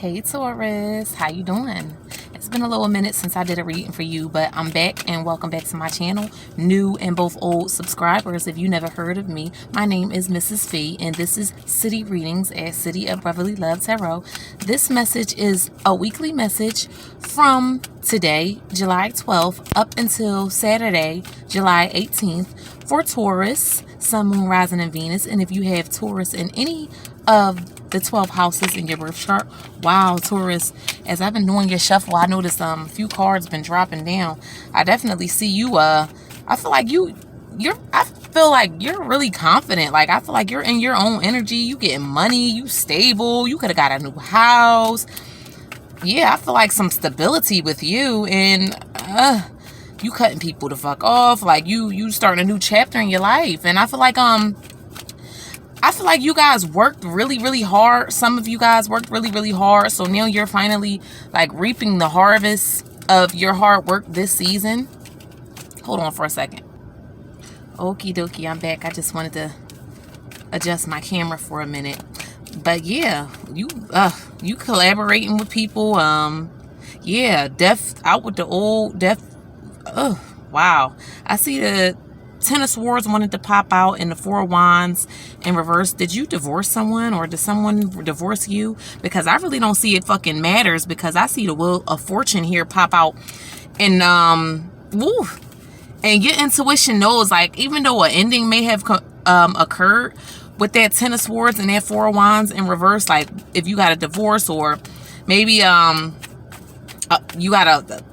Hey Taurus, how you doing? It's been a little minute since I did a reading for you, but I'm back and welcome back to my channel. New and both old subscribers, if you never heard of me, my name is Mrs. Fee and this is City Readings at City of Brotherly Love Tarot. This message is a weekly message from today, July 12th, up until Saturday, July 18th for Taurus, Sun, Moon, Rising, and Venus. And if you have Taurus in any of the 12 houses in your birth chart. Wow, Taurus, as I've been doing your shuffle, I noticed a few cards been dropping down. I definitely see you. I feel like I feel like you're really confident. Like, I feel like you're in your own energy. You getting money, you stable, you could have got a new house. Yeah, I feel like some stability with you, and you cutting people the fuck off. Like, you starting a new chapter in your life. And I feel like you guys worked really, really hard. Some of you guys worked really, really hard. So now you're finally like reaping the harvest of your hard work this season. Hold on for a second. Okie dokie, I'm back. I just wanted to adjust my camera for a minute. But yeah, you collaborating with people. Yeah, death out with the old death. Wow. I see the Ten of Swords wanted to pop out in the Four of Wands in reverse. Did you divorce someone, or did someone divorce you? Because I really don't see it fucking matters, because I see the Wheel of Fortune here pop out. And woo, and your intuition knows, like, even though an ending may have occurred with that Ten of Swords and that Four of Wands in reverse, like if you got a divorce, or maybe you got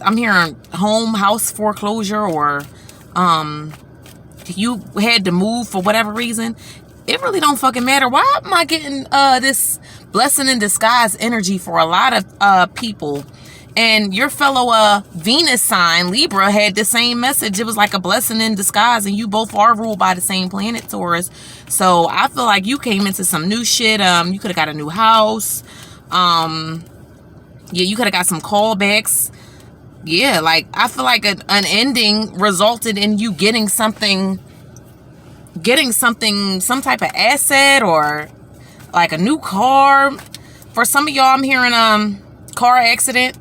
I'm hearing house foreclosure, or you had to move for whatever reason, it really don't fucking matter. Why am I getting this blessing in disguise energy for a lot of people? And your fellow Venus sign, Libra, had the same message. It was like a blessing in disguise, and you both are ruled by the same planet, Taurus. So I feel like you came into some new shit. You could have got a new house. Yeah, you could have got some callbacks. Yeah, like, I feel like an ending resulted in you getting something, some type of asset, or like a new car. For some of y'all, I'm hearing car accident.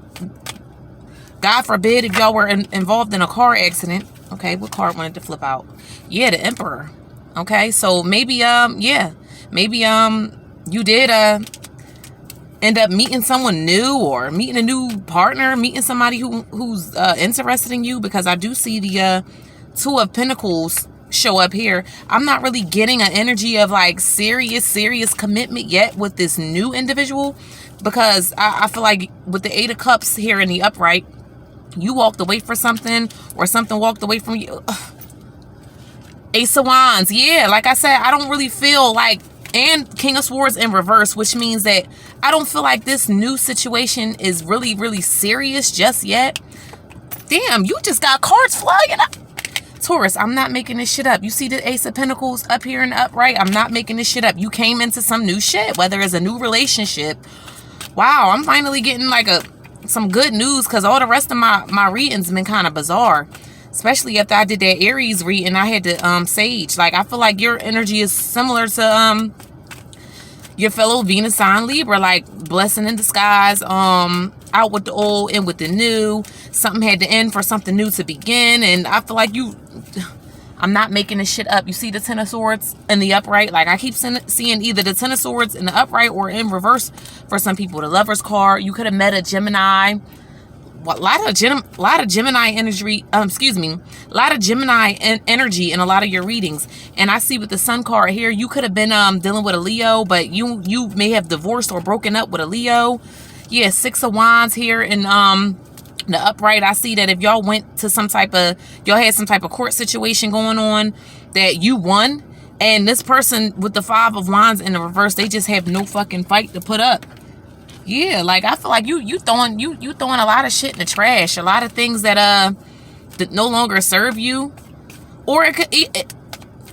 God forbid if y'all were involved in a car accident. Okay, what card wanted to flip out? Yeah, the Emperor. Okay, so maybe yeah, maybe you did end up meeting someone new, or meeting a new partner, meeting somebody who's interested in you, because I do see the Two of Pentacles show up here. I'm not really getting an energy of like serious commitment yet with this new individual, because I feel like with the Eight of Cups here in the upright, you walked away for something, or something walked away from you. Ace of Wands. Yeah, like I said, I don't really feel like, and King of Swords in reverse, which means that I don't feel like this new situation is really, really serious just yet. Damn, you just got cards flying up. Taurus, I'm not making this shit up. You see the Ace of Pentacles up here in the upright? I'm not making this shit up. You came into some new shit, whether it's a new relationship. Wow, I'm finally getting like some good news, because all the rest of my readings been kind of bizarre. Especially after I did that Aries reading, I had to Sage. Like, I feel like your energy is similar to your fellow Venus sign Libra, like blessing in disguise, out with the old, in with the new. Something had to end for something new to begin. And I feel like I'm not making this shit up. You see the Ten of Swords in the upright? Like, I keep seeing either the Ten of Swords in the upright or in reverse for some people. The Lover's card. You could have met a Gemini. A lot of Gemini energy, a lot of Gemini energy in a lot of your readings. And I see with the Sun card here, you could have been dealing with a Leo, but you may have divorced or broken up with a Leo. Yeah, Six of Wands here in the upright. I see that if y'all went to y'all had some type of court situation going on that you won, and this person with the Five of Wands in the reverse, they just have no fucking fight to put up. Yeah, like, I feel like you throwing a lot of shit in the trash, a lot of things that no longer serve you, or it could.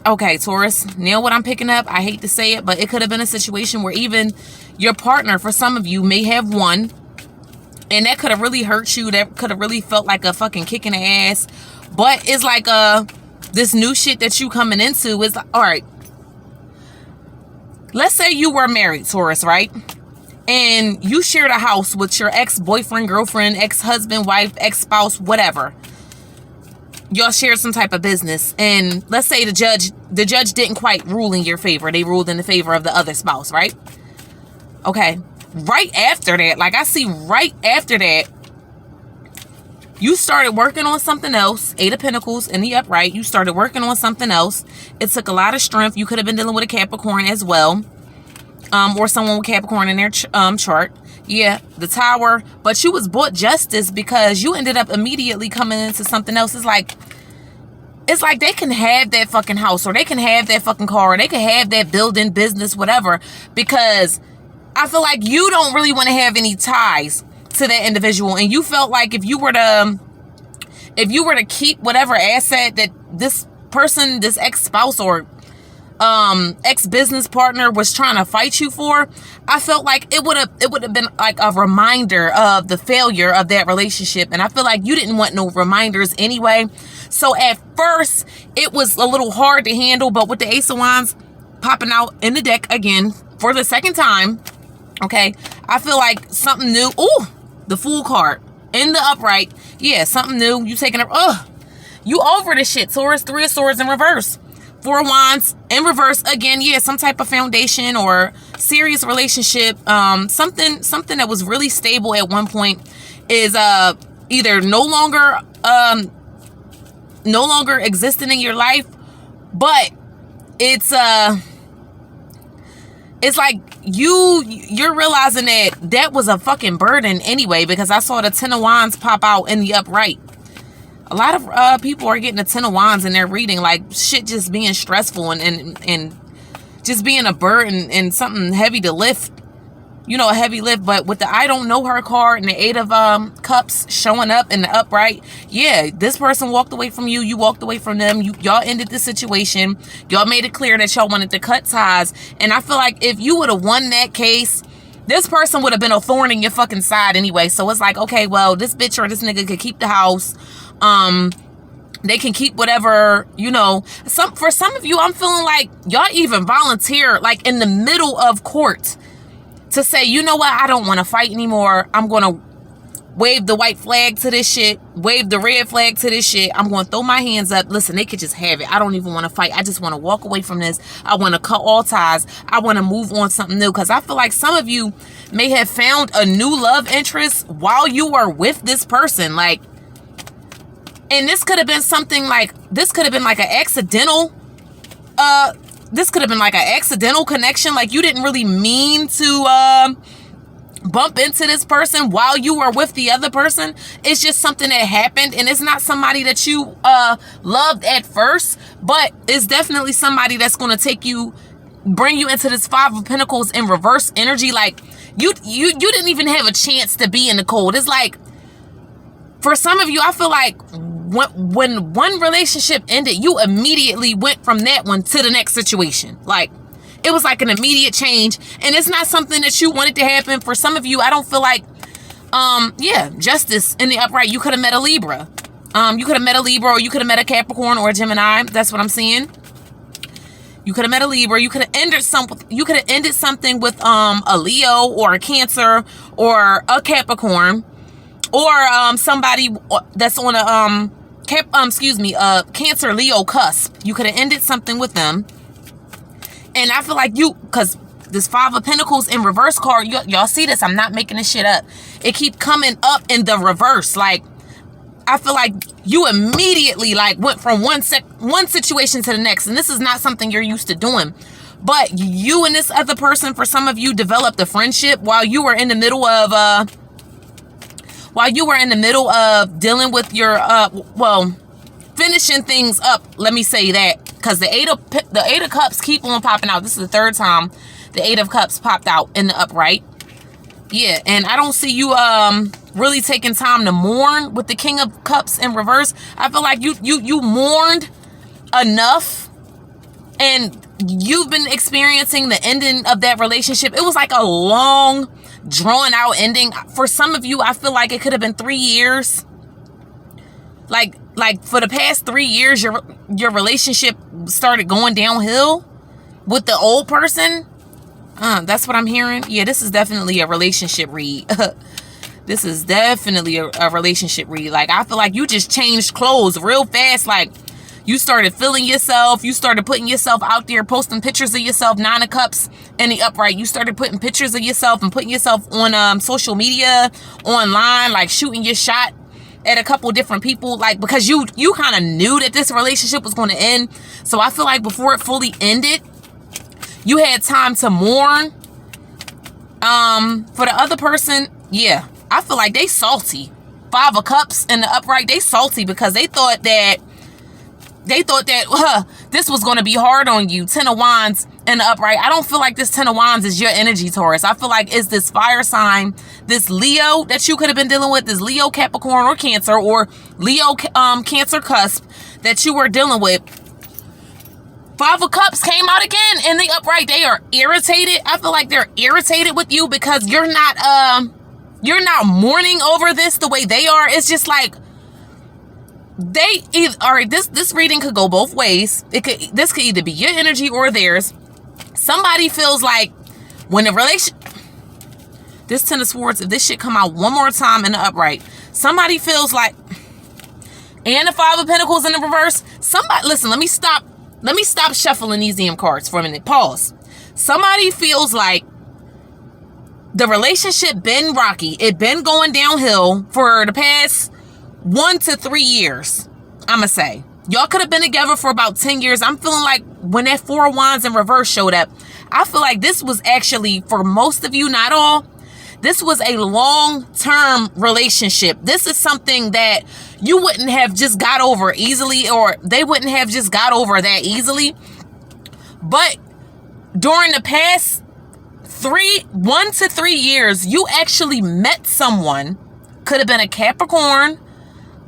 Okay, Taurus. Now what I'm picking up, I hate to say it, but it could have been a situation where even your partner, for some of you, may have won, and that could have really hurt you. That could have really felt like a fucking kick in the ass. But it's like this new shit that you coming into is like, all right. Let's say you were married, Taurus, right? and you shared a house with your ex-boyfriend, girlfriend, ex-husband, wife, ex-spouse, whatever. Y'all shared some type of business, and let's say the judge didn't quite rule in your favor. They ruled in the favor of the other spouse, right? Okay. Right after that, like I see right after that, you started working on something else. 8 of Pentacles in the upright. You started working on something else. It took a lot of strength. You could have been dealing with a Capricorn as well. Or someone with Capricorn in their chart. Yeah, the Tower. But you was bought justice because you ended up immediately coming into something else. It's like they can have that fucking house, or they can have that fucking car, or they can have that building, business, whatever. Because I feel like you don't really want to have any ties to that individual, and you felt like if you were to keep whatever asset that this person, this ex-spouse or ex-business partner was trying to fight you for, I felt like it would have been like a reminder of the failure of that relationship. And I feel like you didn't want no reminders anyway. So at first it was a little hard to handle, but with the Ace of Wands popping out in the deck again for the second time, okay, I feel like something new. Ooh, the Fool card in the upright. Yeah, something new. You taking a, you over the shit. Taurus, 3 of Swords in reverse. 4 of Wands in reverse again. Yeah, some type of foundation or serious relationship. Something that was really stable at one point is either no longer existing in your life, but it's like you're realizing that was a fucking burden anyway, because I saw the 10 of Wands pop out in the upright. A lot of people are getting the 10 of Wands in their reading, like shit just being stressful and just being a burden and something heavy to lift, you know, a heavy lift. But with the I don't know her card and the 8 of Cups showing up in the upright, yeah, this person walked away from you, you walked away from them, y'all ended the situation, y'all made it clear that y'all wanted to cut ties. And I feel like if you would have won that case, this person would have been a thorn in your fucking side anyway. So it's like, okay, well, this bitch or this nigga could keep the house. They can keep whatever, you know. For some of you, I'm feeling like y'all even volunteer, like in the middle of court, to say, you know what, I don't want to fight anymore. I'm going to wave the white flag to this shit, wave the red flag to this shit. I'm going to throw my hands up. Listen, they could just have it. I don't even want to fight. I just want to walk away from this. I want to cut all ties. I want to move on something new. Because I feel like some of you may have found a new love interest while you were with this person. Like, and this could have been something like, this could have been like an accidental, connection. Like you didn't really mean to bump into this person while you were with the other person. It's just something that happened, and it's not somebody that you loved at first, but it's definitely somebody that's going to bring you into this 5 of Pentacles in reverse energy. Like you didn't even have a chance to be in the cold. It's like, for some of you, I feel like when one relationship ended, you immediately went from that one to the next situation. Like, it was like an immediate change, and it's not something that you wanted to happen. For some of you, I don't feel like, yeah, justice in the upright. You could have met a Libra. You could have met a Libra, or you could have met a Capricorn or a Gemini. That's what I'm seeing. You could have met a Libra. You could have ended something with a Leo or a Cancer or a Capricorn. Or somebody that's on a Cancer Leo cusp. You could have ended something with them. And I feel like because this 5 of Pentacles in reverse card, y'all see this? I'm not making this shit up. It keep coming up in the reverse. Like, I feel like you immediately like went from one situation to the next, and this is not something you're used to doing. But you and this other person, for some of you, developed a friendship while you were in the middle of dealing with your finishing things up. Let me say that, because the 8 of Cups keep on popping out. This is the 3rd time the 8 of Cups popped out in the upright. Yeah, and I don't see you really taking time to mourn with the King of Cups in reverse. I feel like you mourned enough, and you've been experiencing the ending of that relationship. It was like a long, drawn out ending. For some of you, I feel like it could have been 3 years. Like for the past 3 years, your relationship started going downhill with the old person. That's what I'm hearing. Yeah, this is definitely a relationship read. This is definitely a relationship read. Like, I feel like you just changed clothes real fast. Like, you started feeling yourself. You started putting yourself out there, posting pictures of yourself, 9 of cups in the upright. You started putting pictures of yourself and putting yourself on social media, online, like shooting your shot at a couple different people. Like, because you kind of knew that this relationship was going to end. So I feel like before it fully ended, you had time to mourn. For the other person, yeah, I feel like they salty. 5 of cups in the upright, they salty because they thought that this was going to be hard on you. 10 of wands in the upright. I don't feel like this 10 of wands is your energy, Taurus. I feel like it's this fire sign, this Leo that you could have been dealing with, this Leo, Capricorn, or Cancer, or Leo, Cancer cusp that you were dealing with. 5 of cups came out again in the upright. They are irritated. I feel like they're irritated with you because you're not mourning over this the way they are. It's just like, all right, this reading could go both ways. This could either be your energy or theirs. Somebody feels like when this 10 of swords, if this shit come out one more time in the upright, somebody feels like, and the 5 of pentacles in the reverse, listen, let me stop shuffling these damn cards for a minute. Pause. Somebody feels like the relationship been rocky. It been going downhill for the past 1 to 3 years, I'ma say. Y'all could have been together for about 10 years. I'm feeling like when that 4 of wands in reverse showed up, I feel like this was actually, for most of you, not all, this was a long-term relationship. This is something that you wouldn't have just got over easily, or they wouldn't have just got over that easily. But during the past 1 to 3 years, you actually met someone. Could have been a Capricorn.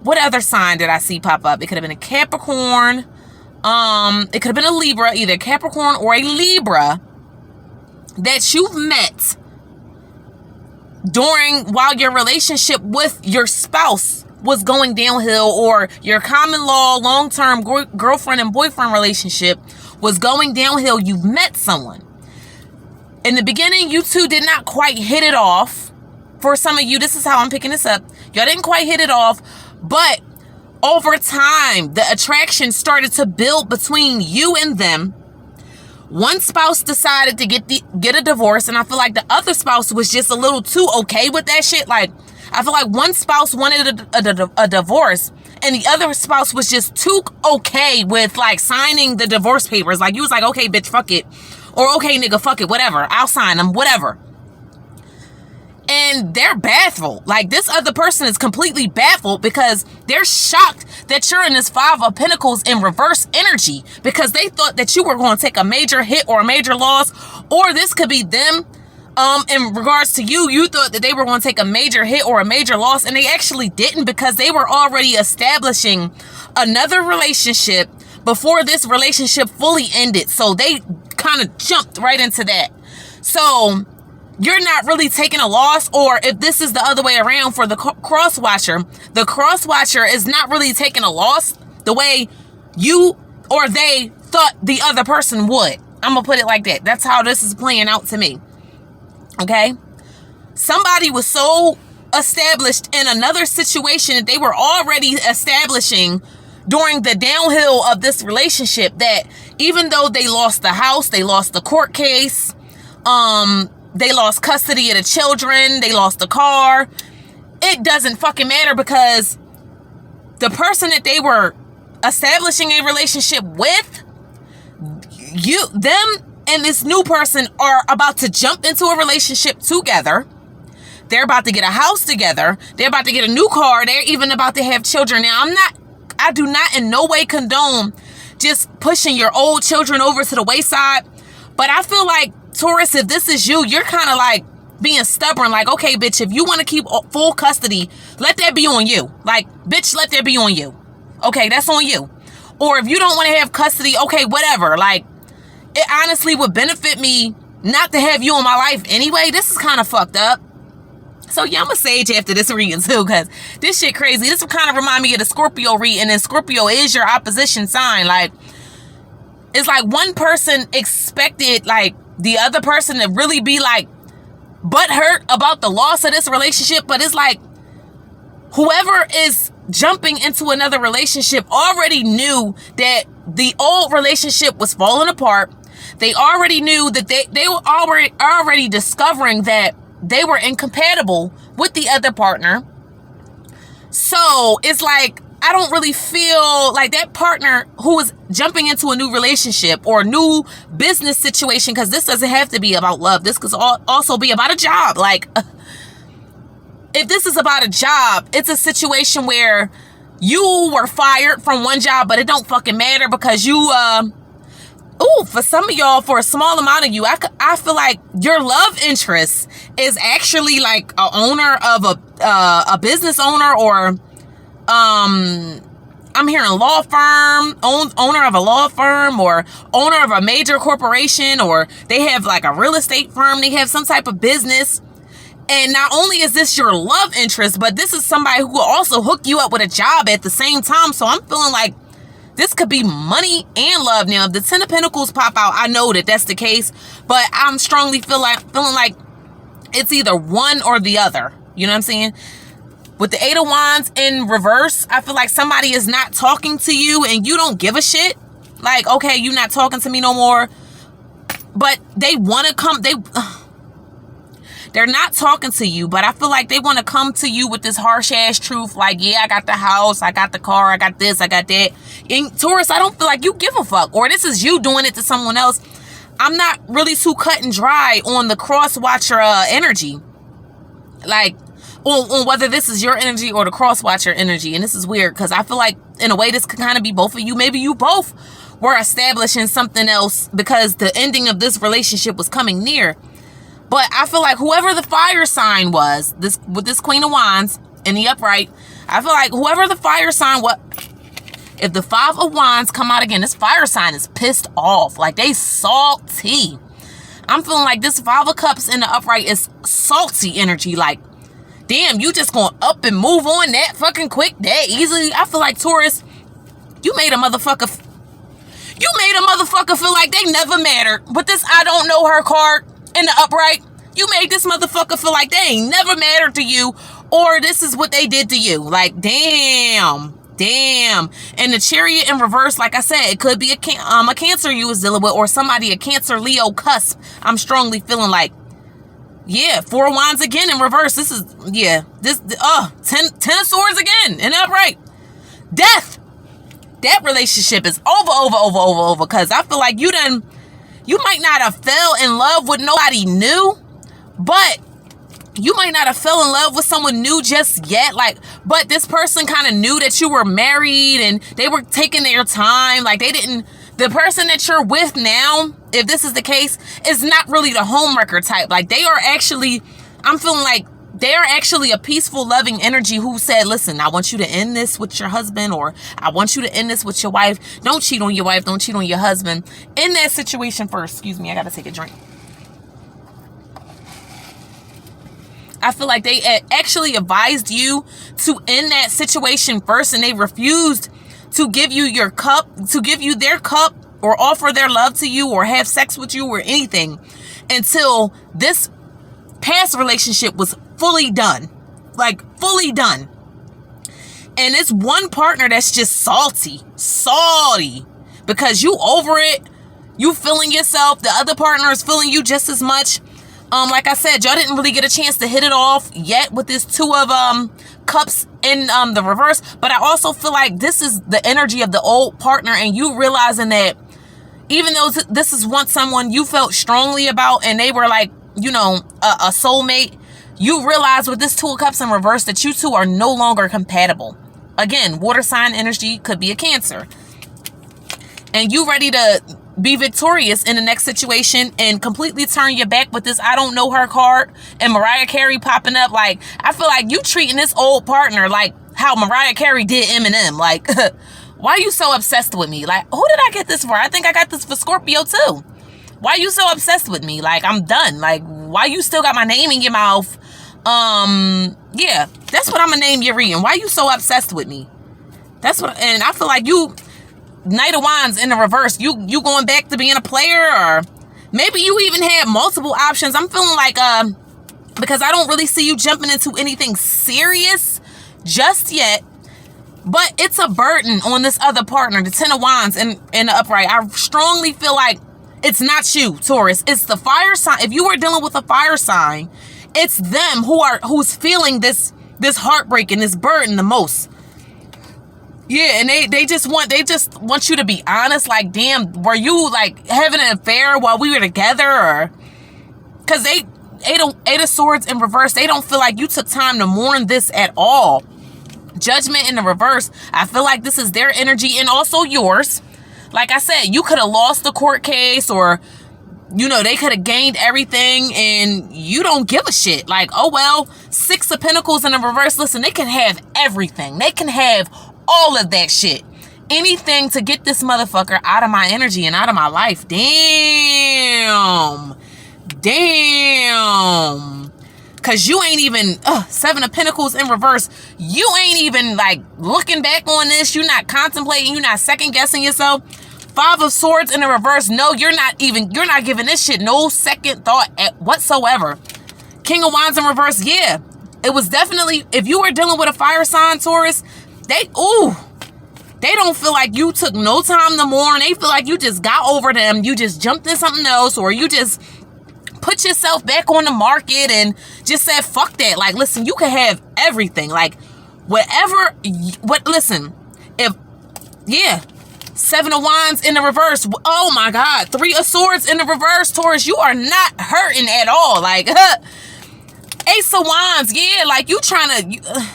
What other sign did I see pop up? It could have been a Capricorn. It could have been a Libra, either Capricorn or a Libra that you've met while your relationship with your spouse was going downhill, or your common law long-term girlfriend and boyfriend relationship was going downhill. You've met someone. In the beginning, you two did not quite hit it off. For some of you, this is how I'm picking this up. Y'all didn't quite hit it off. But over time, the attraction started to build between you and them. One spouse decided to get a divorce, and I feel like the other spouse was just a little too okay with that shit. Like, I feel like one spouse wanted a divorce, and the other spouse was just too okay with, like, signing the divorce papers. Like, you was like, okay, bitch, fuck it. Or, okay, nigga, fuck it, whatever. I'll sign them, whatever. And they're baffled. Like, this other person is completely baffled because they're shocked that you're in this 5 of Pentacles in reverse energy, because they thought that you were going to take a major hit or a major loss, or this could be them. In regards to you, you thought that they were going to take a major hit or a major loss, and they actually didn't, because they were already establishing another relationship before this relationship fully ended. So they kind of jumped right into that. So you're not really taking a loss, or if this is the other way around for the cross-watcher is not really taking a loss the way you or they thought the other person would. I'm going to put it like that. That's how this is playing out to me. Okay? Somebody was so established in another situation that they were already establishing during the downhill of this relationship, that even though they lost the house, they lost the court case, they lost custody of the children, they lost the car, it doesn't fucking matter, because the person that they were establishing a relationship with, them and this new person are about to jump into a relationship together. They're about to get a house together. They're about to get a new car. They're even about to have children. Now, I do not in no way condone just pushing your old children over to the wayside. But I feel like, Taurus, if this is you, you're kind of like being stubborn. Like, okay, bitch, if you want to keep full custody, let that be on you. Like, bitch, let that be on you. Okay, that's on you. Or if you don't want to have custody, okay, whatever. Like, it honestly would benefit me not to have you in my life anyway. This is kind of fucked up. So yeah, I'm a sage after this reading too, because this shit crazy. This will kind of remind me of the Scorpio reading, and Scorpio is your opposition sign. Like, it's like one person expected, like, the other person to really be like butthurt about the loss of this relationship. But it's like, whoever is jumping into another relationship already knew that the old relationship was falling apart. They already knew that they were already discovering that they were incompatible with the other partner. So it's like, I don't really feel like that partner who is jumping into a new relationship or a new business situation, because this doesn't have to be about love. This could also be about a job. Like, if this is about a job, it's a situation where you were fired from one job, but it don't fucking matter because you, for some of y'all, for a small amount of you, I feel like your love interest is actually like a owner of a business owner, or I'm hearing law firm, owner of a law firm, or owner of a major corporation, or they have like a real estate firm. They have some type of business. And not only is this your love interest, but this is somebody who will also hook you up with a job at the same time. So I'm feeling like this could be money and love. Now, if the 10 of Pentacles pop out, I know that that's the case, but I'm strongly feeling like it's either one or the other. You know what I'm saying? With the 8 of Wands in reverse, I feel like somebody is not talking to you and you don't give a shit. Like, okay, you're not talking to me no more. But they want to come. They're not talking to you, but I feel like they want to come to you with this harsh ass truth. Like, yeah, I got the house, I got the car, I got this, I got that. In Taurus, I don't feel like you give a fuck. Or this is you doing it to someone else. I'm not really too cut and dry on the cross-watcher energy. Like, on whether this is your energy or the cross-watcher energy. And this is weird because I feel like, in a way, this could kind of be both of you. Maybe you both were establishing something else because the ending of this relationship was coming near. But I feel like whoever the fire sign was, with this Queen of Wands in the upright, I feel like whoever the fire sign was, if the 5 of Wands come out again, this fire sign is pissed off. Like, they salty. I'm feeling like this 5 of Cups in the upright is salty energy. Like, damn, you just going up and move on that fucking quick, that easily. I feel like, Taurus, you made a motherfucker feel like they never mattered. With this I don't know her card in the upright, you made this motherfucker feel like they ain't never mattered to you, or this is what they did to you. Like, damn. And the Chariot in reverse, like I said, it could be a Cancer you was dealing with, or somebody, a Cancer Leo cusp. I'm strongly feeling like, yeah, 4 of Wands again in reverse. This is, yeah, 10 of Swords again in the upright. Death. That relationship is over, because I feel like you might not have fell in love with nobody new, but you might not have fell in love with someone new just yet. Like, but this person kind of knew that you were married and they were taking their time. Like, the person that you're with now, if this is the case, is not really the homewrecker type. Like, they are actually, I'm feeling like they are actually a peaceful, loving energy who said, listen, I want you to end this with your husband, or I want you to end this with your wife. Don't cheat on your wife. Don't cheat on your husband. In that situation first. Excuse me, I got to take a drink. I feel like they actually advised you to end that situation first, and they refused to give you your cup, to give you their cup, or offer their love to you, or have sex with you, or anything, until this past relationship was fully done. Like, fully done. And it's one partner that's just salty because you over it, you feeling yourself, the other partner is feeling you just as much. Like I said, y'all didn't really get a chance to hit it off yet with this 2 of Cups in the reverse. But I also feel like this is the energy of the old partner, and you realizing that even though this is once someone you felt strongly about and they were like, you know, a soulmate, you realize with this 2 of Cups in reverse that you two are no longer compatible. Again, water sign energy, could be a Cancer. And you ready to be victorious in the next situation and completely turn your back with this I don't know her card and Mariah Carey popping up. Like, I feel like you treating this old partner like how Mariah Carey did Eminem. Like, why you so obsessed with me? Like, who did I get this for? I think I got this for Scorpio too. Why you so obsessed with me? Like, I'm done. Like, why you still got my name in your mouth? Yeah, that's what I'm gonna name your reading. Why you so obsessed with me? That's what, and I feel like you, Knight of Wands in the reverse, you going back to being a player, or Maybe you even had multiple options. I'm feeling like, because I don't really see you jumping into anything serious just yet. But it's a burden on this other partner, the Ten of Wands in the upright. I strongly feel like it's not you, Taurus. It's the fire sign. If you are dealing with a fire sign, it's them who's feeling this heartbreak and this burden the most. Yeah, and they just want you to be honest. Like, damn, were you like having an affair while we were together? Or because Eight of Swords in reverse, they don't feel like you took time to mourn this at all. Judgment in the reverse, I feel like this is their energy and also yours. Like I said, you could have lost the court case, or they could have gained everything and you don't give a shit. Like, oh well. Six of Pentacles in the reverse, listen, they can have everything. They can have all of that shit. Anything to get this motherfucker out of my energy and out of my life. Damn. Because you ain't even, Seven of Pentacles in reverse, you ain't even like looking back on this. You're not contemplating. You're not second guessing yourself. Five of Swords in the reverse, no, you're not giving this shit no second thought whatsoever. King of Wands in reverse, yeah. It was definitely, if you were dealing with a fire sign, Taurus, they don't feel like you took no time to mourn. They feel like you just got over them. You just jumped in something else, or you just put yourself back on the market and just said, fuck that. Like, listen, you can have everything. Like, listen, Seven of Wands in the reverse. Oh my God. Three of Swords in the reverse, Taurus. You are not hurting at all. Like, Ace of Wands. Yeah, like you trying to,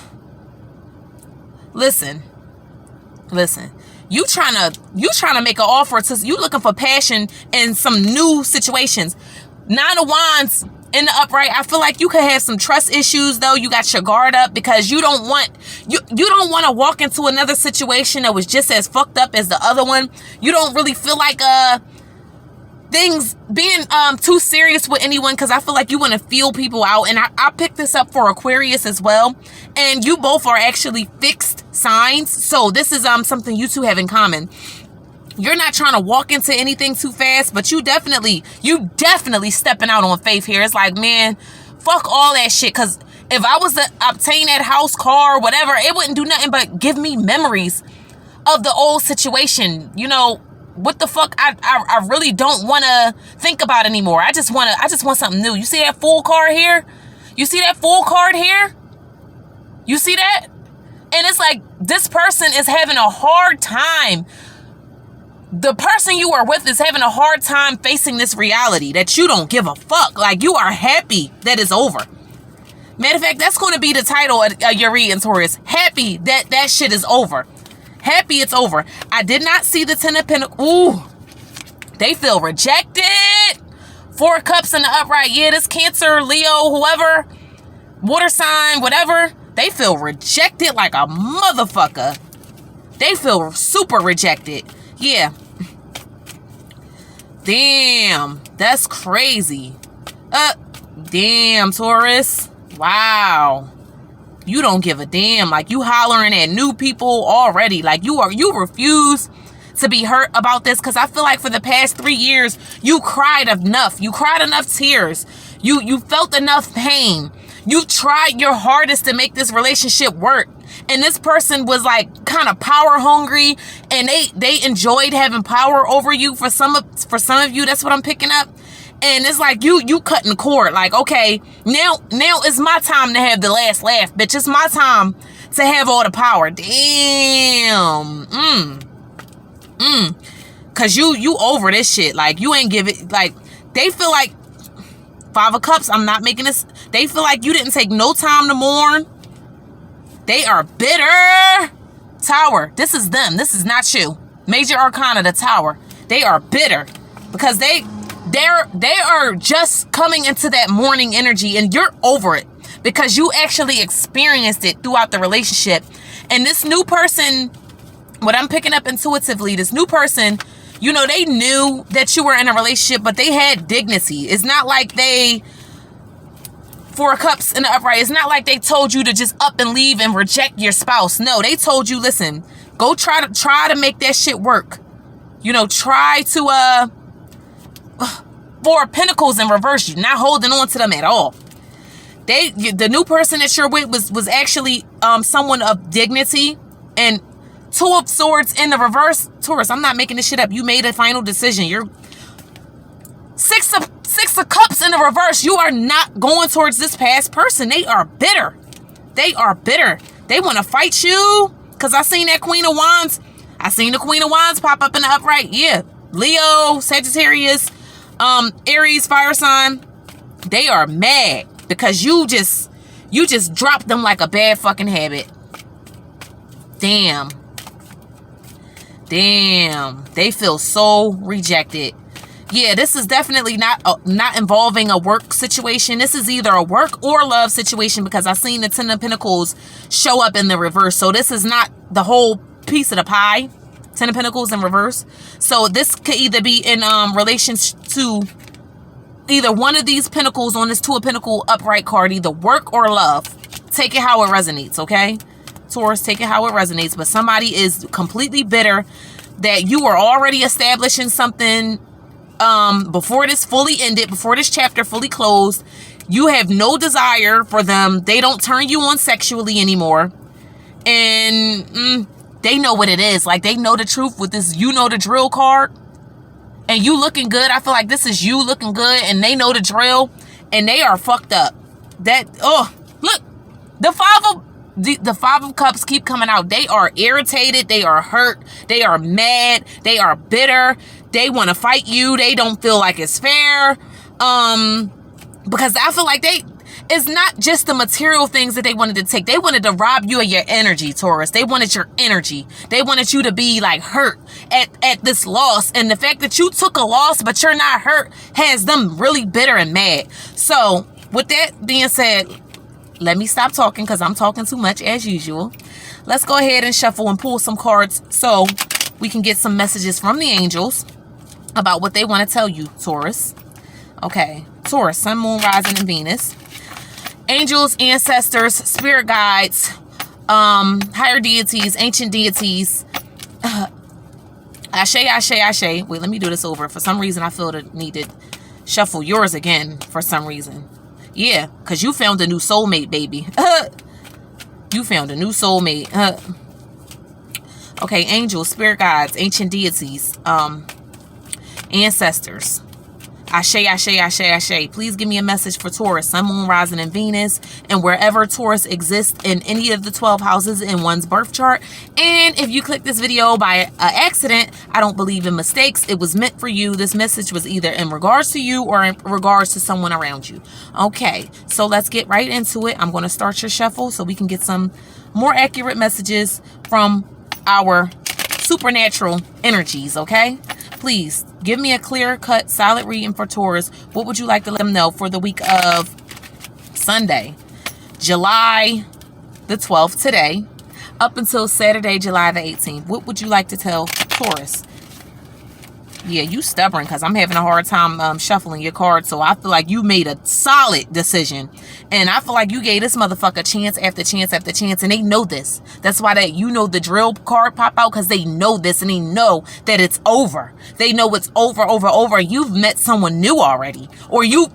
listen. You trying to make an offer to, you looking for passion in some new situations. Nine of Wands in the upright. I feel like you could have some trust issues though. You got your guard up because you don't want to walk into another situation that was just as fucked up as the other one. You don't really feel like things being too serious with anyone, because I feel like you want to feel people out. And I picked this up for Aquarius as well. And you both are actually fixed signs. So this is something you two have in common. You're not trying to walk into anything too fast, but you definitely stepping out on faith here. It's like, man, fuck all that shit. Because if I was to obtain that house, car, whatever, it wouldn't do nothing but give me memories of the old situation. What the fuck I really don't want to think about anymore. I just want something new. You see that Fool card here? You see that Fool card here? You see that? And it's like, this person is having a hard time. The person you are with is having a hard time facing this reality that you don't give a fuck. Like, you are happy that it's over. Matter of fact, that's going to be the title of your reading, Taurus. Happy that shit is over. Happy it's over. I did not see the Ten of Pentacles. Ooh. They feel rejected. Four of Cups in the upright. Yeah, this Cancer, Leo, whoever, water sign, whatever. They feel rejected like a motherfucker. They feel super rejected. Yeah. Damn. That's crazy. Damn, Taurus. Wow. You don't give a damn. Like, you hollering at new people already. Like, you refuse to be hurt about this, because I feel like for the past 3 years, you cried enough. You cried enough tears. You felt enough pain. You tried your hardest to make this relationship work. And this person was like kind of power hungry, and they enjoyed having power over you. For some of you, that's what I'm picking up. And it's like you cutting the cord. Like, okay, now it's my time to have the last laugh, bitch. It's my time to have all the power. Damn. Cause you over this shit. Like, you ain't give it. Like, they feel like Five of Cups. I'm not making this. They feel like you didn't take no time to mourn. They are bitter. Tower. This is them. This is not you. Major Arcana, the Tower. They are bitter because they are just coming into that mourning energy, and you're over it because you actually experienced it throughout the relationship. And this new person, what I'm picking up intuitively, this new person, they knew that you were in a relationship, but they had dignity. It's not like they, Four of Cups in the upright, it's not like they told you to just up and leave and reject your spouse. No, they told you, listen, go try to make that shit work. Try to Four of Pentacles in reverse. You're not holding on to them at all. The new person that you're with was actually someone of dignity. And Two of Swords in the reverse. Taurus, I'm not making this shit up. You made a final decision. You're Six of Cups in the reverse. You are not going towards this past person. They are bitter. They are bitter. They want to fight you. Because I seen that Queen of Wands. I seen the Queen of Wands pop up in the upright. Yeah. Leo, Sagittarius, Aries, fire sign. They are mad because you just dropped them like a bad fucking habit. Damn. They feel so rejected. Yeah, this is definitely not involving a work situation. This is either a work or love situation because I seen the Ten of Pentacles show up in the reverse. So this is not the whole piece of the pie. Ten of Pentacles in reverse. So this could either be in relation to either one of these pentacles on this Two of Pentacles upright card, either work or love. Take it how it resonates, okay? Taurus, take it how it resonates. But somebody is completely bitter that you were already establishing something before this fully ended, before this chapter fully closed. You have no desire for them. They don't turn you on sexually anymore. And they know what it is. Like, they know the truth with this you know the drill card. And you looking good. I feel like this is you looking good. And they know the drill. And they are fucked up. Look. The Five of Cups keep coming out. They are irritated. They are hurt. They are mad. They are bitter. They want to fight you. They don't feel like it's fair. Because I feel like it's not just the material things that they wanted to take. They wanted to rob you of your energy, Taurus. They wanted your energy. They wanted you to be like hurt at this loss. And the fact that you took a loss, but you're not hurt, has them really bitter and mad. So with that being said, let me stop talking because I'm talking too much as usual. Let's go ahead and shuffle and pull some cards so we can get some messages from the angels about what they want to tell you, Taurus. Okay, Taurus, Sun, Moon, Rising, and Venus. Angels, ancestors, spirit guides, higher deities, ancient deities. Ashe, ashe, ashe. Wait, let me do this over. For some reason, I feel the need to shuffle yours again for some reason. Yeah, because you found a new soulmate, baby. You found a new soulmate. Okay, angels, spirit guides, ancient deities, ancestors. Ashe, ashe, ashe, ashe. Please give me a message for Taurus, Sun, Moon, Rising, and Venus, and wherever Taurus exists in any of the 12 houses in one's birth chart. And if you click this video by accident, I don't believe in mistakes. It was meant for you. This message was either in regards to you or in regards to someone around you. Okay, so let's get right into it. I'm going to start your shuffle so we can get some more accurate messages from our supernatural energies, okay? Please give me a clear-cut, solid reading for Taurus. What would you like to let them know for the week of Sunday, July the 12th, today, up until Saturday, July the 18th? What would you like to tell Taurus? Yeah, you stubborn because I'm having a hard time shuffling your cards. So I feel like you made a solid decision. And I feel like you gave this motherfucker chance after chance after chance. And they know this. That's why the drill card pop out, because they know this and they know that it's over. They know it's over. You've met someone new already. Or you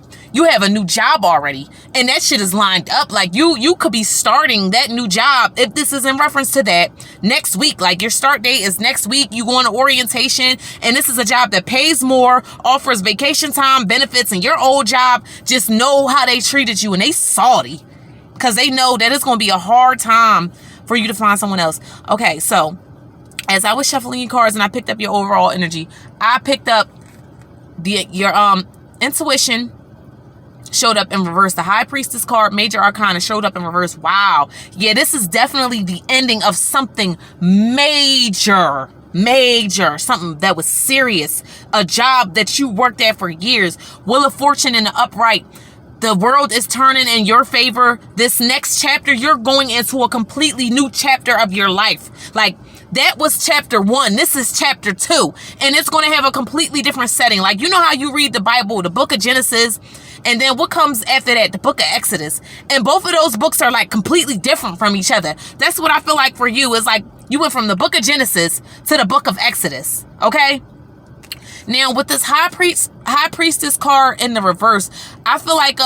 have a new job already. And that shit is lined up. Like you could be starting that new job, if this is in reference to that, next week. Like your start date is next week. You go on orientation and this is a job that pays more, offers vacation time, benefits, and your old job just know how they treated you and they salty because they know that it's going to be a hard time for you to find someone else. Okay, so as I was shuffling your cards and I picked up your overall energy, I picked up your intuition showed up in reverse. The High Priestess card, Major Arcana, showed up in reverse. Wow. Yeah, this is definitely the ending of something major, something that was serious, a job that you worked at for years. Wheel of Fortune in the upright. The world is turning in your favor. This next chapter, you're going into a completely new chapter of your life. Like, that was chapter 1. This is chapter 2. And it's going to have a completely different setting. Like, you know how you read the Bible, the book of Genesis, and then what comes after that? The book of Exodus. And both of those books are like completely different from each other. That's what I feel like for you. Is like you went from the book of Genesis to the book of Exodus. Okay? Now with this high priestess card in the reverse, I feel like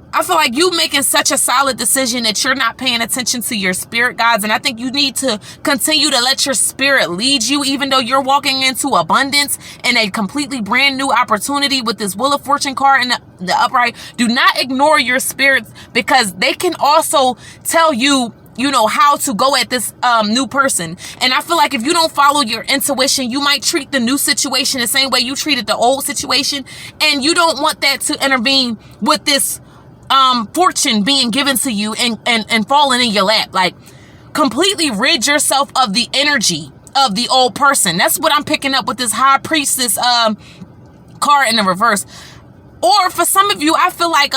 I feel like you making such a solid decision that you're not paying attention to your spirit guides. And I think you need to continue to let your spirit lead you, even though you're walking into abundance and a completely brand new opportunity with this Wheel of Fortune card in the upright. Do not ignore your spirits, because they can also tell you, you know, how to go at this new person. And I feel like if you don't follow your intuition, you might treat the new situation the same way you treated the old situation. And you don't want that to intervene with this fortune being given to you and falling in your lap. Like, completely rid yourself of the energy of the old person. That's what I'm picking up with this high priestess card in the reverse. Or for some of you, I feel like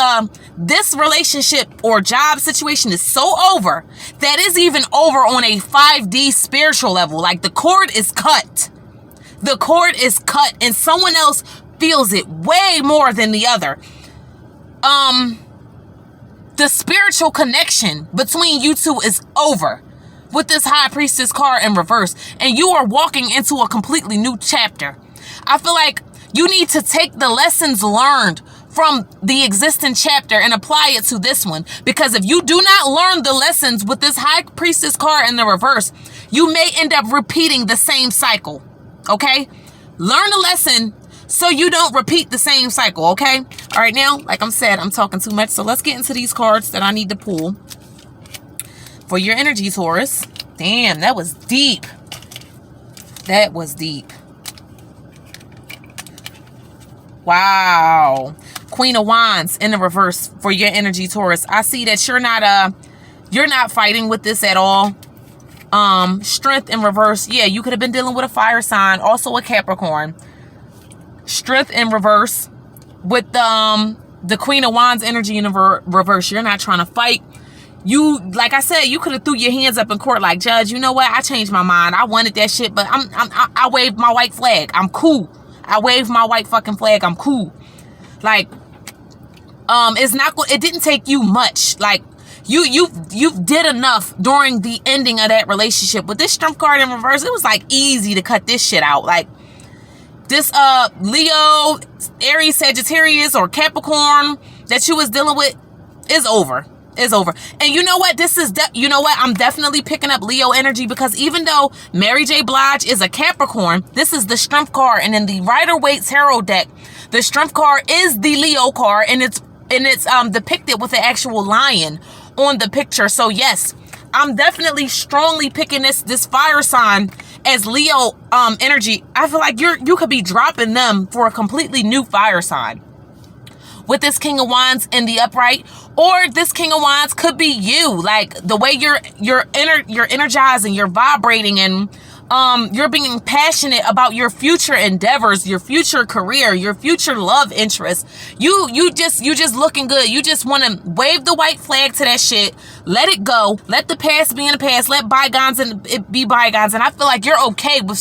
this relationship or job situation is so over that is even over on a 5D spiritual level. Like, the cord is cut. The cord is cut, and someone else feels it way more than the other. The spiritual connection between you two is over with this high priestess card in reverse, and you are walking into a completely new chapter. I feel like you need to take the lessons learned from the existing chapter and apply it to this one, because if you do not learn the lessons with this high priestess card in the reverse, you may end up repeating the same cycle. Okay? Learn the lesson so you don't repeat the same cycle, okay? All right, now, like I said, I'm talking too much, so let's get into these cards that I need to pull for your energy, Taurus. Damn, that was deep. That was deep. Wow. Queen of Wands in the reverse for your energy, Taurus. I see that you're not fighting with this at all. Strength in reverse. Yeah, you could have been dealing with a fire sign, also a Capricorn. Strength in reverse with the Queen of Wands energy in the reverse. You're not trying to fight. You, like I said, you could have threw your hands up in court like, Judge, you know what? I changed my mind. I wanted that shit, but I waved my white flag. I'm cool. I waved my white fucking flag. I'm cool. Like, it didn't take you much. Like, you did enough during the ending of that relationship. With this Strength card in reverse, it was like easy to cut this shit out. Like, this Leo, Aries, Sagittarius, or Capricorn that you was dealing with is over. Is over. And you know what? You know what? I'm definitely picking up Leo energy, because even though Mary J. Blige is a Capricorn, this is the Strength card. And in the Rider-Waite Tarot deck, the Strength card is the Leo card, and it's depicted with the actual lion on the picture. So yes, I'm definitely strongly picking this fire sign as Leo energy. I feel like you could be dropping them for a completely new fire sign with this King of Wands in the upright, or this King of Wands could be you. Like, the way you're energized and you're vibrating, and you're being passionate about your future endeavors, your future career, your future love interest. You just looking good. You just want to wave the white flag to that shit. Let it go. Let the past be in the past. Let bygones be bygones. And I feel like you're okay with